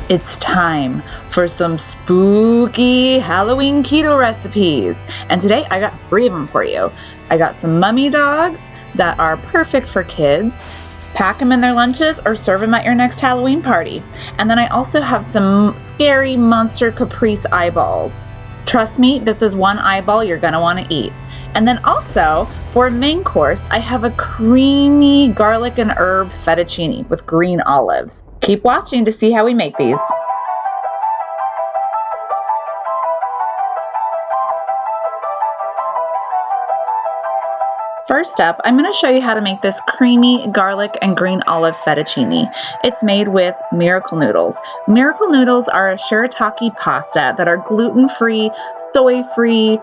It's time for some spooky Halloween keto recipes. And today I got 3 of them for you. I got some mummy dogs that are perfect for kids. Pack them in their lunches or serve them at your next Halloween party. And then I also have some scary monster Caprese eyeballs. Trust me, this is one eyeball you're gonna want to eat. And then also, for a main course, I have a creamy garlic and herb fettuccine with green olives. Keep watching to see how we make these. First up, I'm going to show you how to make this creamy garlic and green olive fettuccine. It's made with Miracle Noodles. Miracle Noodles are a shirataki pasta that are gluten-free, soy-free.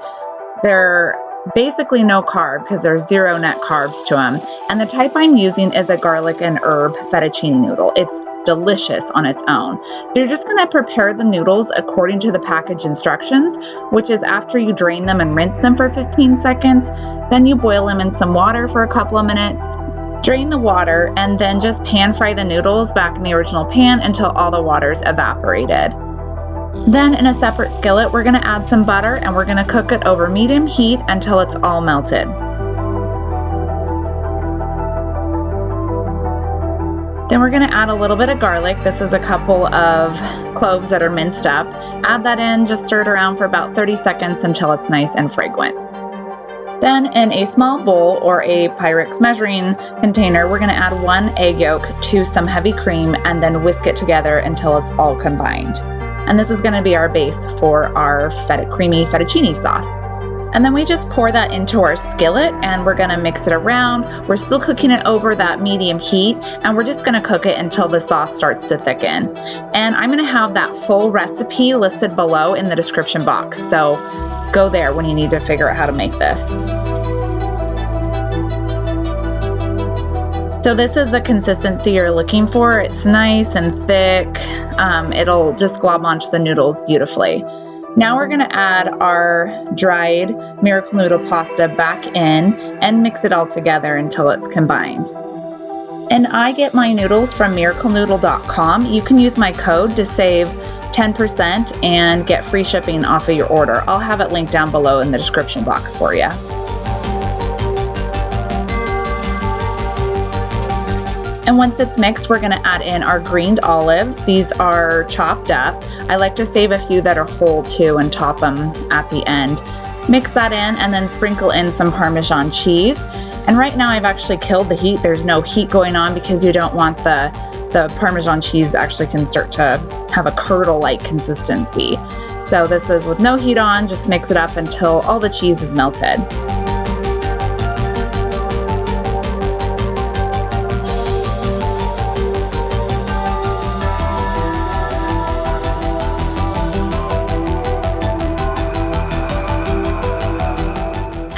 They're basically no carb because there's 0 net carbs to them. And the type I'm using is a garlic and herb fettuccine noodle. It's delicious on its own. You're just going to prepare the noodles according to the package instructions, which is after you drain them and rinse them for 15 seconds. Then you boil them in some water for a couple of minutes. Drain the water and then just pan fry the noodles back in the original pan until all the water's evaporated. Then in a separate skillet, we're going to add some butter and we're going to cook it over medium heat until it's all melted. Then we're going to add a little bit of garlic. This is a couple of cloves that are minced up. Add that in, just stir it around for about 30 seconds until it's nice and fragrant. Then in a small bowl or a Pyrex measuring container, we're going to add 1 egg yolk to some heavy cream and then whisk it together until it's all combined. And this is going to be our base for our creamy fettuccine sauce. And then we just pour that into our skillet and we're going to mix it around. We're still cooking it over that medium heat and we're just going to cook it until the sauce starts to thicken. And I'm going to have that full recipe listed below in the description box. So go there when you need to figure out how to make this. So this is the consistency you're looking for. It's nice and thick. It'll just glob onto the noodles beautifully. Now we're gonna add our dried Miracle Noodle pasta back in and mix it all together until it's combined. And I get my noodles from miraclenoodle.com. You can use my code to save 10% and get free shipping off of your order. I'll have it linked down below in the description box for you. And once it's mixed, we're gonna add in our greened olives. These are chopped up. I like to save a few that are whole too and top them at the end. Mix that in and then sprinkle in some Parmesan cheese. And right now I've actually killed the heat. There's no heat going on because you don't want the Parmesan cheese actually can start to have a curdle-like consistency. So this is with no heat on, just mix it up until all the cheese is melted.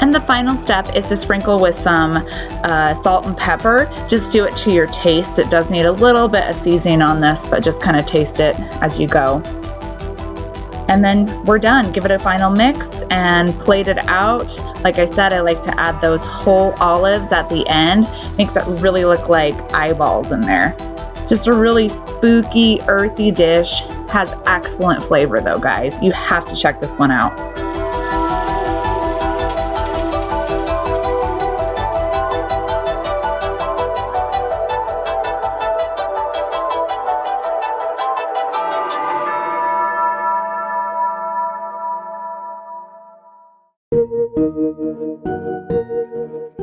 And the final step is to sprinkle with some salt and pepper. Just do it to your taste. It does need a little bit of seasoning on this, but just kind of taste it as you go. And then we're done. Give it a final mix and plate it out. Like I said, I like to add those whole olives at the end. Makes it really look like eyeballs in there. It's just a really spooky, earthy dish. Has excellent flavor though, guys. You have to check this one out.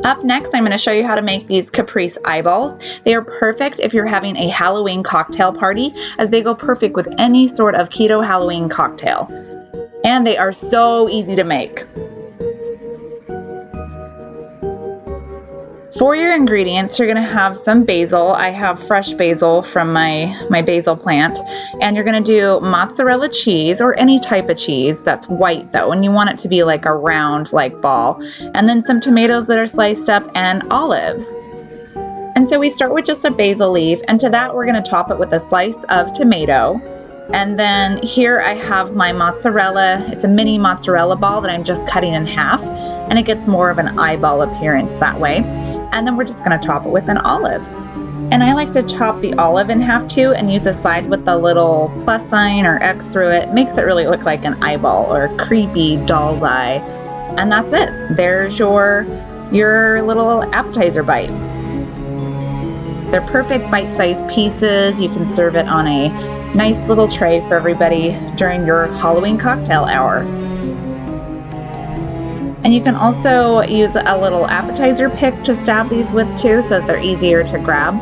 Up next, I'm going to show you how to make these Caprese Eyeballs. They are perfect if you're having a Halloween cocktail party, as they go perfect with any sort of keto Halloween cocktail. And they are so easy to make. For your ingredients, you're going to have some basil. I have fresh basil from my basil plant. And you're going to do mozzarella cheese, or any type of cheese that's white though, and you want it to be like a round like ball. And then some tomatoes that are sliced up and olives. And so we start with just a basil leaf, and to that we're going to top it with a slice of tomato. And then here I have my mozzarella. It's a mini mozzarella ball that I'm just cutting in half, and it gets more of an eyeball appearance that way. And then we're just going to top it with an olive. And I like to chop the olive in half too and use a side with the little plus sign or X through it. Makes it really look like an eyeball or a creepy doll's eye. And that's it. There's your little appetizer bite. They're perfect bite-sized pieces. You can serve it on a nice little tray for everybody during your Halloween cocktail hour. And you can also use a little appetizer pick to stab these with too, so that they're easier to grab.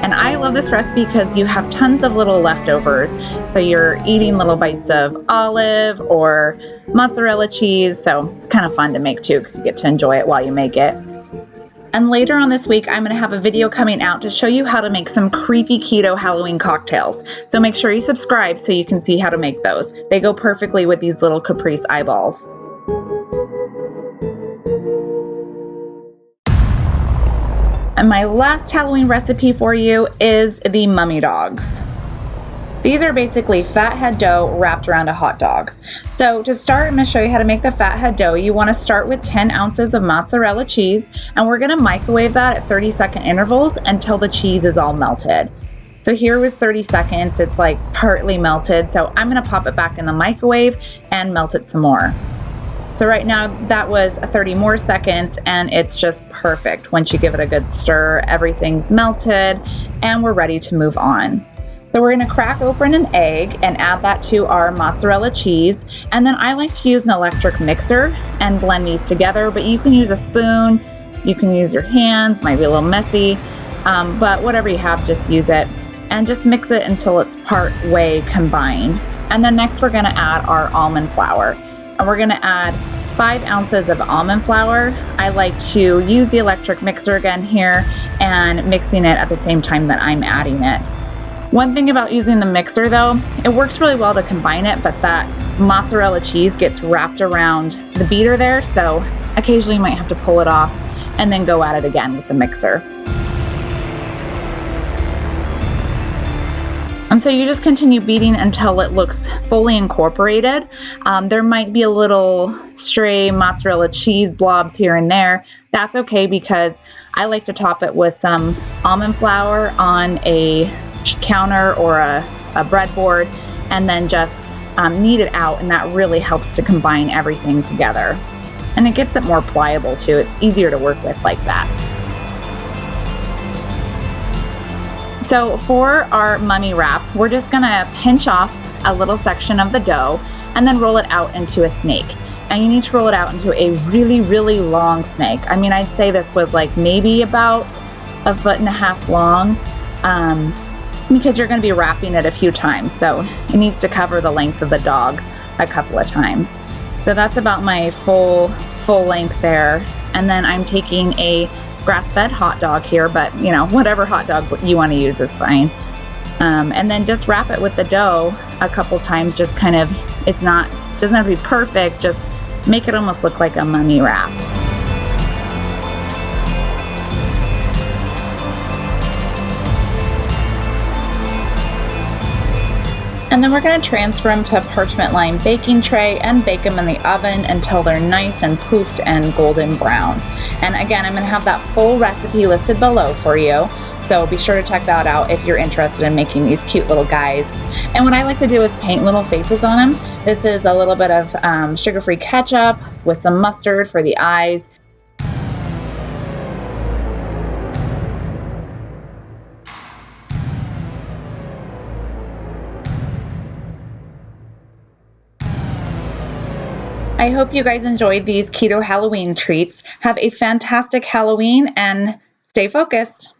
And I love this recipe because you have tons of little leftovers. So you're eating little bites of olive or mozzarella cheese. So it's kind of fun to make too, because you get to enjoy it while you make it. And later on this week, I'm going to have a video coming out to show you how to make some creepy keto Halloween cocktails. So make sure you subscribe so you can see how to make those. They go perfectly with these little Caprese eyeballs. And my last Halloween recipe for you is the mummy dogs. These are basically fathead dough wrapped around a hot dog. So to start, I'm going to show you how to make the fathead dough. You want to start with 10 ounces of mozzarella cheese, and we're going to microwave that at 30-second intervals until the cheese is all melted. So here was 30 seconds. It's like partly melted. So I'm going to pop it back in the microwave and melt it some more. So right now that was 30 more seconds, and it's just perfect. Once you give it a good stir, everything's melted and we're ready to move on. So we're going to crack open an egg and add that to our mozzarella cheese. And then I like to use an electric mixer and blend these together, but you can use a spoon, you can use your hands, might be a little messy, but whatever you have, just use it. And just mix it until it's part way combined. And then next we're going to add our almond flour. And we're going to add 5 ounces of almond flour. I like to use the electric mixer again here and mixing it at the same time that I'm adding it. One thing about using the mixer though, it works really well to combine it, but that mozzarella cheese gets wrapped around the beater there, so occasionally you might have to pull it off and then go at it again with the mixer. And so you just continue beating until it looks fully incorporated. There might be a little stray mozzarella cheese blobs here and there. That's okay, because I like to top it with some almond flour on a counter or a breadboard, and then just knead it out, and that really helps to combine everything together. And it gets it more pliable too. It's easier to work with like that. So for our mummy wrap, we're just gonna pinch off a little section of the dough and then roll it out into a snake. And you need to roll it out into a really, really long snake. I mean, I'd say this was like maybe about 1.5 feet long, because you're gonna be wrapping it a few times. So it needs to cover the length of the dog a couple of times. So that's about my full length there. And then I'm taking a grass-fed hot dog here, but you know, whatever hot dog you want to use is fine. And then just wrap it with the dough a couple times. Just kind of, doesn't have to be perfect, just make it almost look like a mummy wrap. And then we're going to transfer them to a parchment lined baking tray and bake them in the oven until they're nice and poofed and golden brown. And again, I'm going to have that full recipe listed below for you. So be sure to check that out if you're interested in making these cute little guys. And what I like to do is paint little faces on them. This is a little bit of sugar-free ketchup with some mustard for the eyes. I hope you guys enjoyed these keto Halloween treats. Have a fantastic Halloween and stay focused.